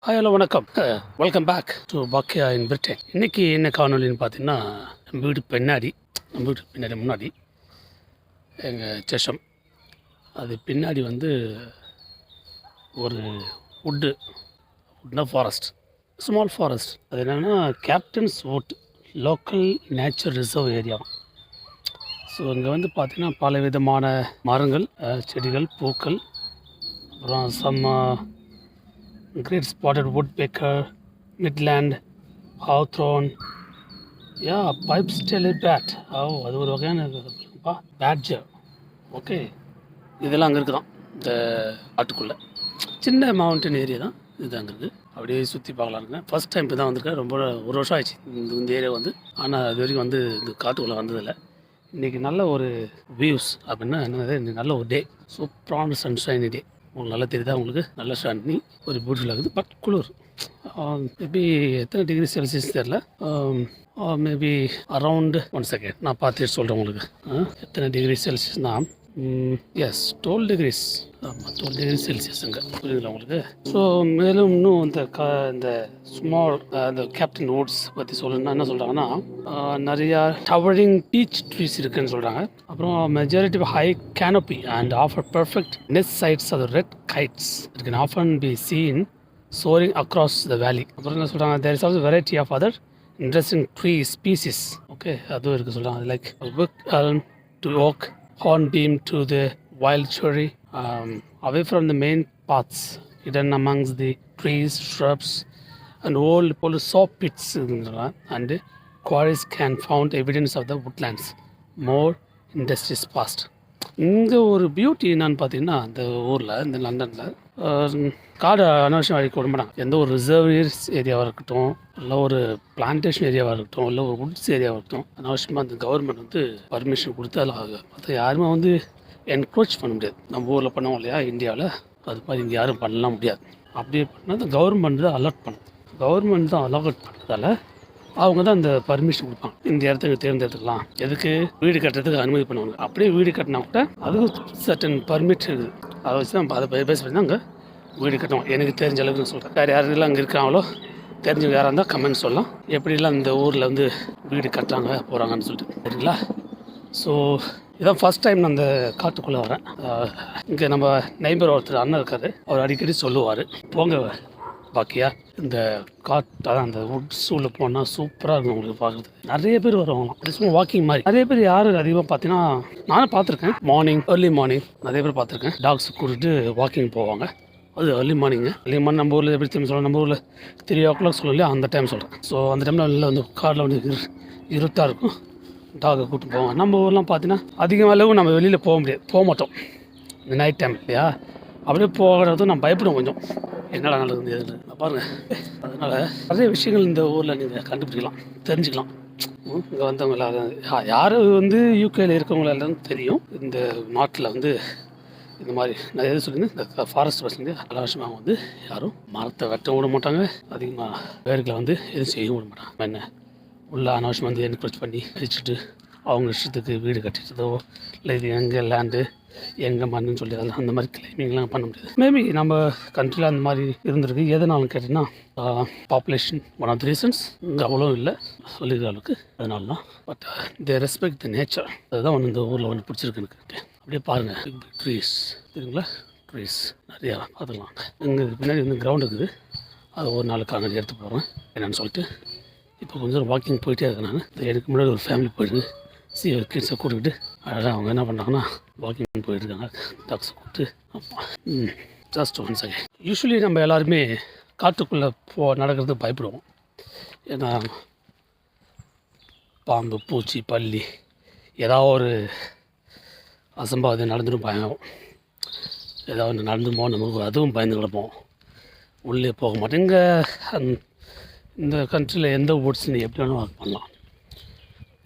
Hi hello வணக்கம். Welcome back to பாக்கியா in Britain. இன்றைக்கி என்ன காணொலின்னு பார்த்தீங்கன்னா, நம்ம வீட்டுக்கு முன்னாடி எங்கள் செஷம். அது பின்னாடி ஒரு வுட்னா ஃபாரஸ்ட், ஸ்மால் ஃபாரஸ்ட். அது என்னென்னா captains would local nature reserve area. So இங்கே பார்த்திங்கன்னா பல விதமான மரங்கள், செடிகள், பூக்கள், அப்புறம் great spotted woodpecker, midland, hawthorn, pipes tailed bat. அது ஒரு வகையான பேட்ஜர். ஓகே, இதெல்லாம் அங்கே இருக்குதான். இந்த காட்டுக்குள்ளே சின்ன மவுண்டன் ஏரியா தான் இது. அங்கே இருக்குது. அப்படியே சுற்றி பார்க்கலாங்க. ஃபஸ்ட் டைம் இப்போ தான் வந்திருக்கேன். ரொம்ப ஒரு வருஷம் ஆயிடுச்சு இந்த ஏரியா ஆனால் அது வரைக்கும் இந்த காட்டுக்குள்ளே வந்ததில்லை. இன்றைக்கி நல்ல ஒரு வியூஸ் அப்படின்னா என்னது, இன்றைக்கி நல்ல ஒரு டே, சூப்பரான சன்ஷைனி டே. உங்களுக்கு நல்லா தெரியுதா? உங்களுக்கு நல்ல சன்னி, ஒரு பியூட்டிஃபுல்லாக இருக்குது. பட் குளிர் மேபி எத்தனை டிகிரி செல்சியஸ் தெரில, மேபி அரவுண்டு 1 செகண்ட் நான் பார்த்துட்டு சொல்கிறேன் உங்களுக்கு எத்தனை டிகிரி செல்சியஸ்னால். S, 12 decrease. ஆமாம், 12 டிகிரி செல்சியஸுங்க. புரியுதுங்களா உங்களுக்கு? ஸோ மேலும் இன்னும் இந்த ஸ்மால் இந்த கேப்டன் வுட்ஸ் பற்றி சொல்லணும்னா என்ன சொல்கிறாங்கன்னா, நிறையா டவரிங் பீச் ட்ரீஸ் இருக்குதுன்னு சொல்கிறாங்க. அப்புறம் majority of high canopy and offer perfect nest sites of red kites it can often be seen soaring across the valley. அப்புறம் என்ன சொல்கிறாங்க, there is also variety of other interesting tree species. Okay, அதுவும் இருக்குது சொல்கிறாங்க. Like wick elm to oak, hornbeam to the wild cherry, away from the main paths, hidden amongst the trees, shrubs and old polar saw pits, and quarries can found evidence of the woodlands, more industries past. இங்கே ஒரு beauty என்னான்னு பார்த்தீங்கன்னா, இந்த ஊரில், இந்த லண்டனில் காடு அனாவசியம் அழிக்க விட மாட்டாங்க. எந்த ஒரு ரிசர்வ் ஏரியாவாக இருக்கட்டும், இல்லை ஒரு பிளான்டேஷன் ஏரியாவாக இருக்கட்டும், இல்லை ஒரு வுட்ஸ் ஏரியாவாக இருக்கட்டும், அனாவசியமாக அந்த கவர்மெண்ட் பர்மிஷன் கொடுத்து அதில் ஆகும். மற்ற யாருமே என்க்ரோச் பண்ண முடியாது. நம்ம ஊரில் பண்ணுவோம் இல்லையா, இந்தியாவில், அது மாதிரி இங்கே யாரும் பண்ணலாம் முடியாது. அப்படியே பண்ணால் அந்த கவர்மெண்ட் தான் அலர்ட் பண்ணும். கவர்மெண்ட் தான் அலர்ட் பண்ணுறதால அவங்க தான் அந்த பர்மிஷன் கொடுப்பாங்க. இந்த இடத்துக்கு தேர்ந்தெடுத்துக்கலாம், எதுக்கு வீடு கட்டுறதுக்கு அனுமதி பண்ணுவாங்க. அப்படியே வீடு கட்டினா கூட அதுக்கு சர்டன் பர்மிட் இருக்குது. அதை வச்சு தான் அதை பேஸ் பண்ணி தான் அங்கே வீடு கட்டணும். எனக்கு தெரிஞ்ச அளவுக்கு நான் சொல்கிறேன். வேறு யாரெல்லாம் அங்கே இருக்காங்களோ தெரிஞ்சவங்க யாராக இருந்தால் கமெண்ட் சொல்லலாம், எப்படிலாம் இந்த ஊரில் வீடு கட்டுறாங்க போகிறாங்கன்னு சொல்லிட்டு. சரிங்களா? ஸோ இதான் ஃபஸ்ட் டைம் நான் அந்த காட்டுக்குள்ளே வரேன். இங்கே நம்ம நெய்பர் ஒருத்தர் அண்ணன் இருக்கார், அவர் அடிக்கடி சொல்லுவார், போங்க பாக்கியா இந்த அதான் அந்த வுட்ஸ் உள்ள போனால் சூப்பராக இருக்கும் உங்களுக்கு பார்க்குறது. நிறைய பேர் வருவாங்களாம், அது சும்மா வாக்கிங் மாதிரி. நிறைய பேர் யார் அதிகமாக பார்த்தீங்கன்னா, நானும் பார்த்துருக்கேன். ஏர்லி மார்னிங் நிறைய பேர் பார்த்துருக்கேன். டாக்ஸ் கூட்டிட்டு வாக்கிங் போவாங்க. அது ஏர்லி மார்னிங் நம்ம ஊரில் எப்படி டைம் சொல்கிறோம், நம்ம ஊரில் 3 o'clock சொல்லலையே, அந்த டைம் சொல்கிறேன். ஸோ அந்த டைமில் நல்லா காரில் இருட்டாக இருக்கும், டாகை கூப்பிட்டு போவாங்க. நம்ம ஊர்லாம் பார்த்தீங்கன்னா அதிகம் அளவு நம்ம வெளியில் போக மாட்டோம் இந்த நைட் டைம் இல்லையா. அப்படியே போகிறதும் நான் பயப்படுவேன் கொஞ்சம், என்னடா நடக்குது எதுன்னு பாருங்கள். அதனால் நிறைய விஷயங்கள் இந்த ஊரில் நீங்கள் கண்டுபிடிக்கலாம், தெரிஞ்சுக்கலாம். இங்கே வந்தவங்க யார் யூகேயில் இருக்கவங்கள எல்லாம் தெரியும். இந்த நாட்டில் இந்த மாதிரி நான் எது சொல்லியிருந்தேன், இந்த ஃபாரஸ்ட் பசங்க அலட்சியமாக யாரும் மரத்தை வெட்ட விட மாட்டாங்க, அதிகமாக வேர்களை எதுவும் செய்ய விட மாட்டாங்க. என்ன உள்ள அனாவசியம் என்கரேஜ் பண்ணி அடிச்சுட்டு அவங்க இஷ்டத்துக்கு வீடு கட்டிட்டதோ, இல்லை இது எங்கே லேண்டு எங்கே மண்ணுன்னு சொல்லி அதெல்லாம் அந்த மாதிரி கிளைமிங்லாம் பண்ண முடியாது. மேபி நம்ம கண்ட்ரியில் அந்த மாதிரி இருந்திருக்கு. எதனாலும் கேட்டிங்கன்னா, population one of the reasons. இங்கே அவ்வளோ இல்லை சொல்லிக்கிற அளவுக்கு, அதனால தான். But they respect the nature. அதுதான் இந்த ஊரில் பிடிச்சிருக்கு எனக்கு. அப்படியே பாருங்கள், ட்ரீஸ் இருக்குங்களா, ட்ரீஸ் நிறையா பார்த்துக்கலாம். இங்கே பின்னாடி கிரவுண்ட் இருக்குது, அது ஒரு நாள் காங்கடி எடுத்து போகிறேன் என்னென்னு சொல்லிட்டு. இப்போ கொஞ்சம் வாக்கிங் போயிட்டே இருக்கேன் நான். எனக்கு முன்னாடி ஒரு ஃபேமிலி போயிட்டு கிட்ஸை கூப்பிட்டுக்கிட்டு அழகாக அவங்க என்ன பண்ணுறாங்கன்னா வாக்கிங் போயிட்டுருக்காங்க, டாக்ஸை கூப்பிட்டு. Just 1 second. யூஸ்வலி நம்ம எல்லாருமே காட்டுக்குள்ளே நடக்கிறதுக்கு பயப்படுவோம். ஏன்னா பாம்பு, பூச்சி, பல்லி, ஏதாவது ஒரு அசம்பாவிதம் நடந்துடும், பயம். ஏதாவது ஒன்று நடந்துமோ நமக்கு, அதுவும் பயந்து கிடப்போம், உள்ளே போக மாட்டேங்க. இந்த கண்ட்ரியில் எந்த வுட்ஸ் நீ எப்படி வேணும் ஒர்க் பண்ணலாம்.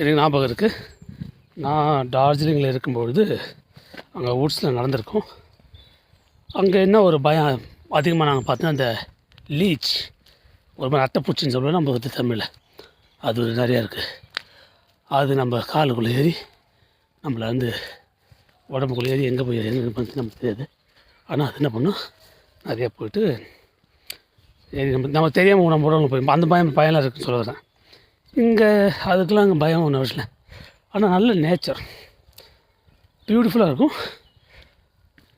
எனக்கு ஞாபகம் இருக்குது, நான் டார்ஜிலிங்கில் இருக்கும்பொழுது அங்கே வுட்ஸில் நடந்திருக்கோம். அங்கே என்ன ஒரு பயம் அதிகமாக நாங்கள் பார்த்தோன்னா, அந்த லீச், ஒரு மாதிரி அட்டைப்பூச்சின்னு சொல்லுவோம் நம்ம தமிழில், அது நிறையா இருக்குது. அது நம்ம காலுக்குள்ளே ஏறி நம்மளை உடம்புக்குள்ளே ஏறி எங்கே போய் எங்கே நமக்கு தெரியாது. ஆனால் அது என்ன பண்ணும், நிறையா போய்ட்டு நம்ம தெரியாமல் நம்ம உடம்புல போய் அந்த பயம்லாம் இருக்குன்னு சொல்ல வரேன். இங்கே அதுக்கெலாம் அங்கே பயம் ஒன்றும் விஷயம். ஆனால் நல்ல நேச்சர் பியூட்டிஃபுல்லாக இருக்கும்.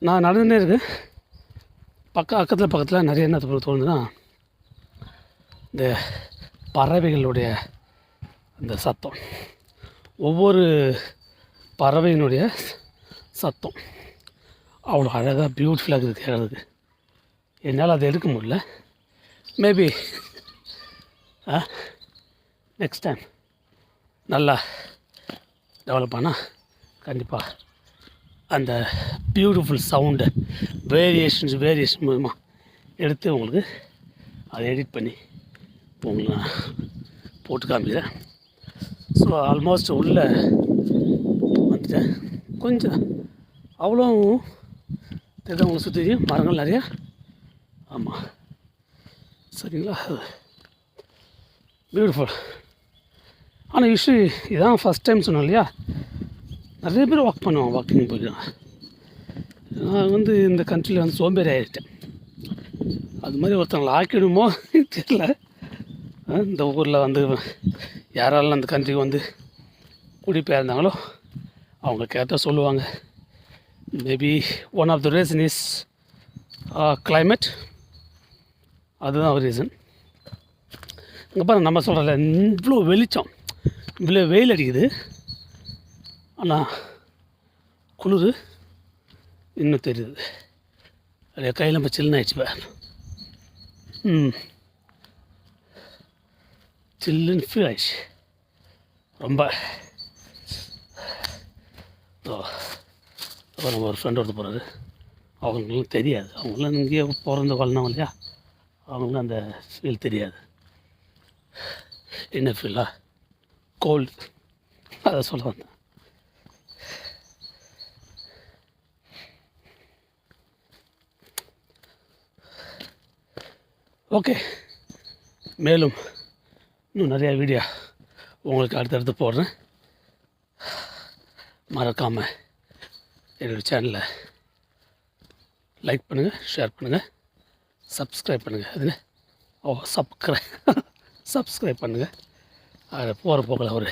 நான் நடந்துகிட்டே இருக்கேன், பக்கத்தில் நிறைய என்ன தோணுதுன்னா, இந்த பறவைகளுடைய இந்த சத்தம், ஒவ்வொரு பறவையினுடைய சத்தம் அவ்வளோ அழகாக பியூட்டிஃபுல்லாக இருக்குது கேட்குறதுக்கு. என்னால் அதை எடுக்க முடியல. மேபி நெக்ஸ்ட் டைம் நல்லா டெவலப் ஆனால் கண்டிப்பாக அந்த பியூட்டிஃபுல் சவுண்டு வேரியேஷன் மூலமாக எடுத்து உங்களுக்கு அதை எடிட் பண்ணி உங்களுக்கு நான் போட்டு காமிக்கிறேன். ஸோ ஆல்மோஸ்ட் உள்ளே வந்துட்டேன். கொஞ்சம் அவ்வளோ தெரியுது உங்களுக்கு சுற்றி மரங்கள் நிறையா. ஆமாம், சரிங்களா, பியூட்டிஃபுல். ஆனால் யூஸ்வலி இதான் ஃபஸ்ட் டைம் சொன்னோம் இல்லையா, நிறைய பேர் வாக்கிங் போய்க்கிறாங்க. நான் இந்த கண்ட்ரியில் சோம்பேறி ஆகிட்டேன். அது மாதிரி ஒருத்தவங்களை ஆக்கிடுமோ தெரியல. இந்த ஊரில் யாராலும் அந்த கண்ட்ரிக்கு குடிபெயர்ந்தாங்களோ அவங்க கேட்டால் சொல்லுவாங்க. Maybe one of the reason is climate. அதுதான் ஒரு ரீசன். இங்கே பாருங்க, நம்ம சொல்கிறல இவ்வளோ வெளிச்சம், இவ்வளோ வெயில் அடிக்குது, ஆனால் குளிர் இன்னும் தெரியுது. அப்படியே கையில் நம்ம சில்லுன்னு ஆயிடுச்சுப்பா. சில்லுன்னு ஃபீல் ஆயிடுச்சு ரொம்ப. அப்போ நம்ம ஒரு ஃப்ரெண்ட் ஒருத்தர் போகிறாரு, அவங்களுக்கும் தெரியாது, அவங்களாம் இங்கேயே பிறந்து வளர்ந்தவங்க இல்லையா, அவங்களும் அந்த ஃபீல் தெரியாது. என்ன ஃபீலா? கோல்டு, அதை சொல்ல வந்தேன். ஓகே, மேலும் இன்னும் நிறையா வீடியோ உங்களுக்கு அடுத்தடுத்து போடுறேன். மறக்காமல் என்னோடய சேனலை லைக் பண்ணுங்கள், ஷேர் பண்ணுங்கள், சப்ஸ்கிரைப் பண்ணுங்கள். அதில் சப்ஸ்கிரைப் பண்ணுங்கள். அதில் போகிற போக்கில் ஒரு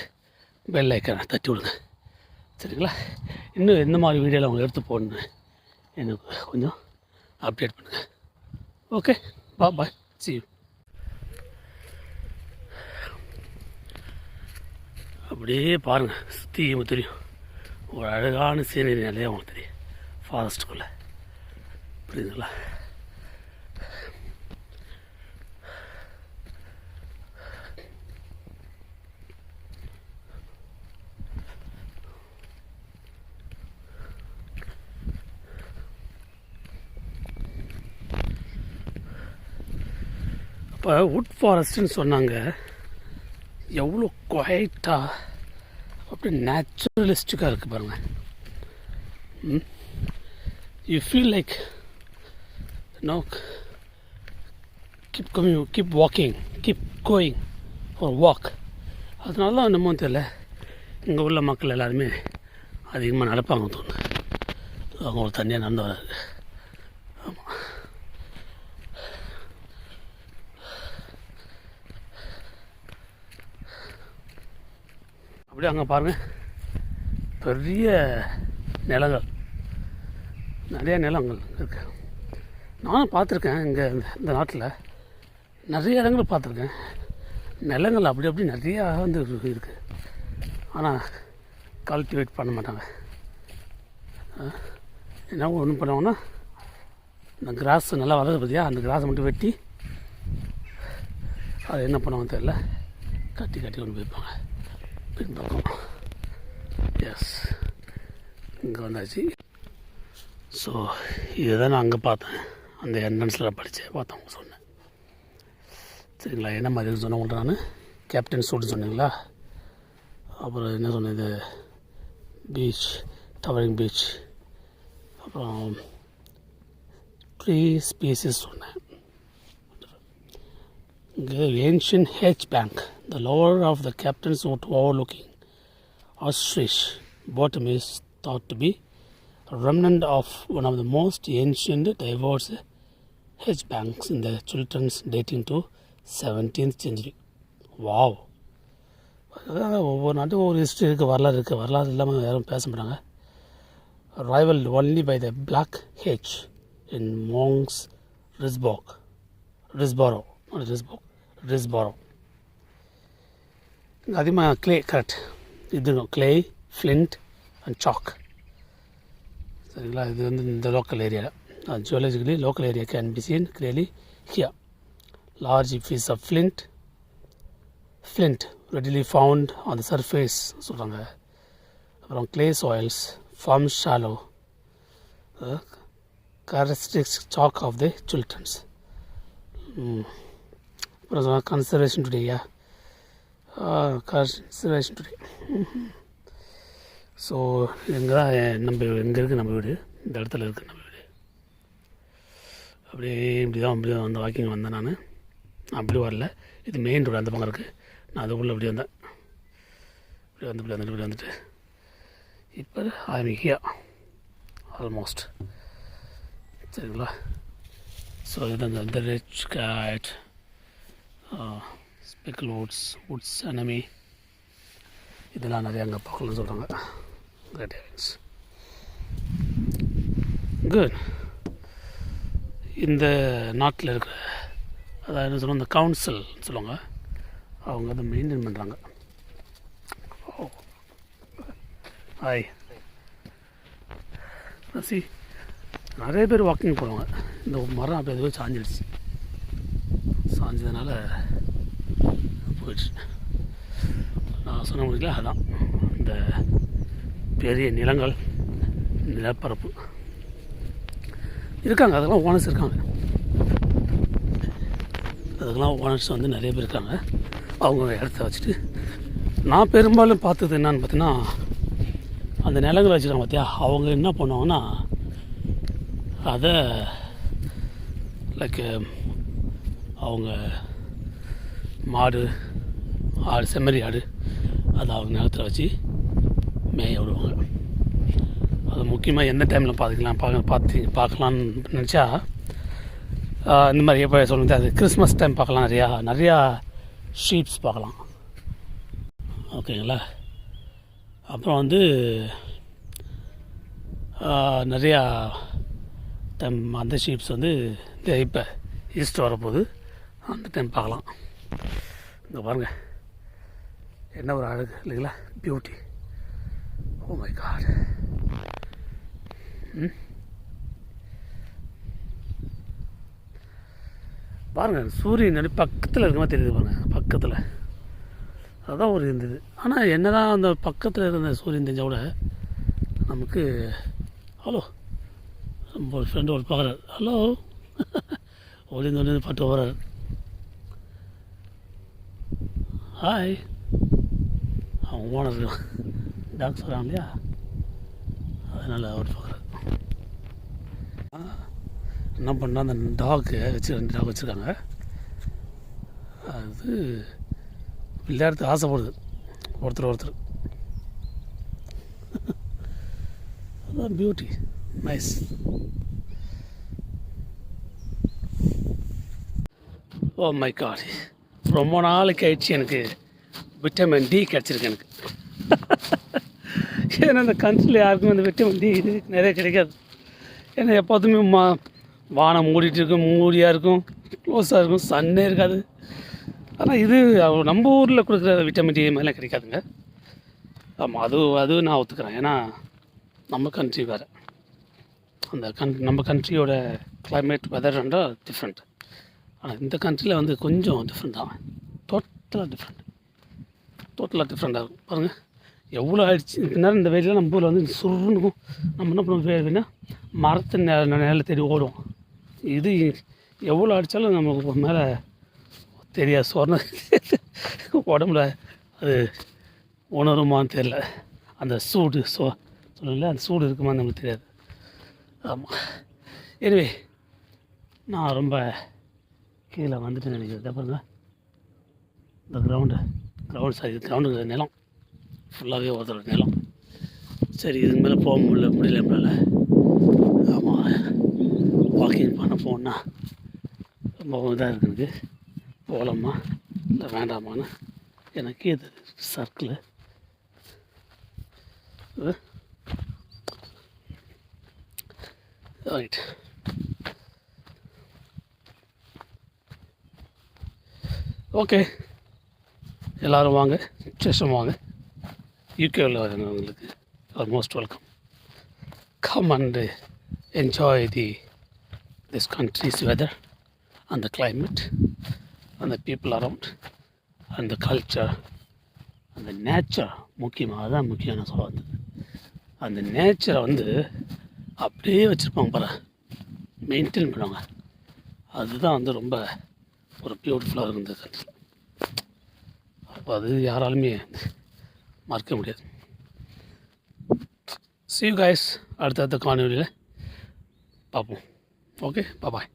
பெல் ஐக்கானை தட்டி விடுங்க, சரிங்களா? இன்னும் எந்த மாதிரி வீடியோவில் அவங்க எடுத்து போடணும் எனக்கு கொஞ்சம் அப்டேட் பண்ணுங்கள். Okay, bye, see you. அப்படியே பாருங்கள், சுற்றி தெரியும் ஒரு அழகான சீனரி நிலையாக உங்களுக்கு தெரியும் ஃபாரஸ்ட்டுக்குள்ளே, புரியுதுங்களா? இப்போ வுட் ஃபாரஸ்ட்டுன்னு சொன்னாங்க, எவ்வளோ குவைட்டாக அப்படி நேச்சுரலிஸ்டிக்காக இருக்குது பாருங்கள். You feel like keep walking, keep going for walk. அதனால தான் என்னமோ தெரியல, இங்கே உள்ள மக்கள் எல்லாருமே அதிகமாக நடப்பாங்க தோணுது. அவங்க ஒரு தனியாக நடந்து வராது. ஆமாம், அப்படியே அங்கே பாருங்கள், பெரிய நிலங்கள், நிறைய நிலங்கள் இருக்குது. நானும் பார்த்துருக்கேன் இங்கே இந்த நாட்டில் நிறைய இடங்கள் பார்த்துருக்கேன். நிலங்கள் அப்படி நிறையா இருக்குது, ஆனால் கல்டிவேட் பண்ண மாட்டாங்க. என்ன ஒன்றும் பண்ணுவாங்கன்னா, இந்த கிராஸ் நல்லா வளருது பார்த்தியா, அந்த கிராஸை மட்டும் வெட்டி அது என்ன பண்ணுவாங்க தெரியல, கட்டி கொண்டு போய்ப்பாங்க பின்பக்கம். எஸ், இங்கே வந்தாச்சு. ஸோ இதுதான் நான் அங்கே பார்த்தேன், அந்த என்ட்ரன்ஸில் பார்த்தவங்க சொன்னேன், சரிங்களா? என்ன மாதிரி சொன்னேன் உங்கள்கிட்ட நான், கேப்டன் சூட்னு சொன்னீங்களா? அப்புறம் என்ன சொன்னேன், இது பீச், டவரிங் பீச், அப்புறம் ட்ரீ ஸ்பீசிஸ் சொன்னேன். இங்கே ancient H bank, the lower of the Captain's Wood overlooking Ostrich bottom is thought to be a remnant of one of the most ancient diverse hedge banks in the Chilterns dating to 17th century. Wow! ஒவ்வொரு நாட்டுக்கும் ஒவ்வொரு history இருக்குது, வரலாறு இருக்குது. வரலாறு இல்லாமல் யாரும் பேச மாட்டாங்க. rivaled only by the Black Hedge in Monks Risborough. அதிகமாக clay, கரெக்ட். இது clay, flint and chalk. சரிங்களா? இது வந்து இந்த லோக்கல் ஏரியாவில் geologically local area can be seen clearly here. Large piece of flint readily found on the surface சொல்கிறாங்க. அப்புறம் clay soils form shallow characteristic chalk of the Chilterns. அப்புறம் conservation today, conservation today. So எங்கே தான் எங்கே இருக்குது நம்ம வீடு, இந்த இடத்துல இருக்குது நம்ம வீடு. அப்படியே இப்படி தான் அந்த வாக்கிங் வந்தேன். நான் அப்படி வரல, இது மெயின் ரோடு அந்த பக்கம் இருக்குது. நான் அதுக்குள்ளே அப்படி வந்தேன். இப்படி வந்துட்டு இப்போ ஐ எம் ஹியர் ஆல்மோஸ்ட். சரிங்களா? ஸோ இதுதான் இந்த ரிச் கேட், ஸ்பெக்கிள் வுட்ஸ் அனமி, இதெல்லாம் நிறையா அங்கே பார்க்கணும்னு சொல்கிறாங்க. Great heavens. Good. இந்த நாட்டில் இருக்கிற அதாவது என்ன சொல்லுவாங்க, இந்த கவுன்சில் சொல்லுவாங்க, அவங்க அதை மெயின்டைன் பண்ணுறாங்க. ஹாய் சி, நிறைய பேர் வாக்கிங் போடுவாங்க. இந்த மரம் அப்படி எதுவும் சாஞ்சதுனால போயிடுச்சு. நான் சொன்ன முடியல, அதான் இந்த பெரிய நிலப்பரப்பு இருக்காங்க. அதெல்லாம் ஓனர்ஸ் இருக்காங்க. அதுக்கெல்லாம் ஓனர்ஸ் வந்து நிறைய பேர் இருக்காங்க. அவங்க இடத்த வச்சுட்டு நான் பெரும்பாலும் பார்த்தது என்னான்னு பார்த்தீங்கன்னா, அந்த நிலங்களை வச்சுருக்காங்க பார்த்தியா, அவங்க என்ன பண்ணுவாங்கன்னா அதை லைக் அவங்க மாடு ஆடு, செம்மறி ஆடு, அதை அவங்க நிலத்தில் வச்சு மேய விடுவாங்க. அது முக்கியமாக எந்த டைமில் பார்க்கலான்னு நினச்சா, இந்த மாதிரி எப்போ சொல்லுங்கள், அது கிறிஸ்மஸ் டைம் பார்க்கலாம். நிறையா ஷீப்ஸ் பார்க்கலாம். ஓகேங்களா? அப்புறம் வந்து நிறையா டைம் அந்த ஷீப்ஸ் வந்து இப்போ ஈஸ்டர் வரப்போகுது, அந்த டைம் பார்க்கலாம். இங்கே பாருங்கள், என்ன ஒரு அழகு இல்லைங்களா, பியூட்டி. O my God. பாருங்கள், சூரியன் பக்கத்தில் இருக்க மாதிரி தெரியுது பாருங்கள், பக்கத்தில். அதுதான் ஒரு இருந்தது. ஆனால் என்ன தான் அந்த பக்கத்தில் இருந்த சூரியன் தெரிஞ்சால் கூட நமக்கு, ஹலோ நம்ம ஒரு ஃப்ரெண்டு ஒரு பார்க்குறாரு, ஹலோ ஒளிந்து பாட்டு வர்றாரு, ஹாய். அவன் ஓனர் டாக்ஸ் வராங்க இல்லையா, அதனால் அவர் பார்க்குறாரு. என்ன பண்ணால் அந்த ரெண்டு டாக் வச்சுருக்காங்க. அது விளையாடுறதுக்கு ஆசைப்படுது ஒருத்தர். அதுதான் beauty, nice. Oh my god, ரொம்ப நாளைக்கு ஆயிடுச்சு எனக்கு விட்டமின் டி கிடச்சிருக்கு எனக்கு. ஏன்னா அந்த கண்ட்ரியில் யாருக்கும் அந்த விட்டமின் டி இது நிறைய கிடைக்காது. ஏன்னா எப்போதுமே வானம் மூடியாக இருக்கும், க்ளோஸாக இருக்கும், சன்னே இருக்காது. ஆனால் இது நம்ம ஊரில் கொடுக்குற விட்டமின் டி மாதிரிலாம் கிடைக்காதுங்க. ஆமாம், அது நான் ஒத்துக்கிறேன். ஏன்னா நம்ம கண்ட்ரி வேறு, அந்த நம்ம கண்ட்ரியோட கிளைமேட் வெதர்ன்றா டிஃப்ரெண்ட். ஆனால் இந்த கண்ட்ரியில் வந்து கொஞ்சம் டிஃப்ரெண்ட் தான், டோட்டலாக டிஃப்ரெண்ட்டாக இருக்கும். பாருங்கள் எவ்வளோ ஆயிடுச்சு. நேரம் இந்த வெயிலில் நம்ம ஊரில் வந்து சுருன்னுக்கும். நம்ம என்ன பண்ணுவோம், வேணுன்னா மரத்து நில தேடி ஓடும். இது எவ்வளோ அடித்தாலும் நமக்கு மேலே தெரியாது, சொர்ண உடம்புல அது உணருமான்னு தெரியல. அந்த சூடு சொல்லல, அந்த சூடு இருக்குமான்னு நமக்கு தெரியாது. ஆமாம். எனவே நான் ரொம்ப கீழே வந்துட்டு நினைக்கிறேன். பாருங்க இந்த கிரவுண்டு நிலம் ஃபுல்லாகவே ஒருத்தர் நிலம். சரி, இதுக்கு மேலே போக முடியல நம்மளால். ஆமாம், வாக்கிங் பண்ண போனால் ரொம்ப இதாக இருக்குது போகலாமா இல்லை வேண்டாமான்னு எனக்கு இது சர்க்கிள் ரைட். ஓகே, எல்லோரும் வாங்க, ஸ்டேஷன் வாங்க. யூகேவில் வரவங்களுக்கு are most welcome. Come and enjoy this country's weather and the climate and the people around and the culture and the nature. முக்கியமாக அதான் முக்கியம் நான் சொல்ல வந்தது. அந்த நேச்சரை வந்து அப்படியே வச்சுருப்பாங்க பாரு, மெயின்டைன் பண்ணுவாங்க. அதுதான் வந்து ரொம்ப ஒரு பியூட்டிஃபுல்லாக இருக்குது இந்த கண்ட்ரியில். அப்போ அது யாராலுமே மறக்க முடியாது. See you guys அடுத்தடுத்த காணொலியில் பார்ப்போம். ஓகே, பாய்.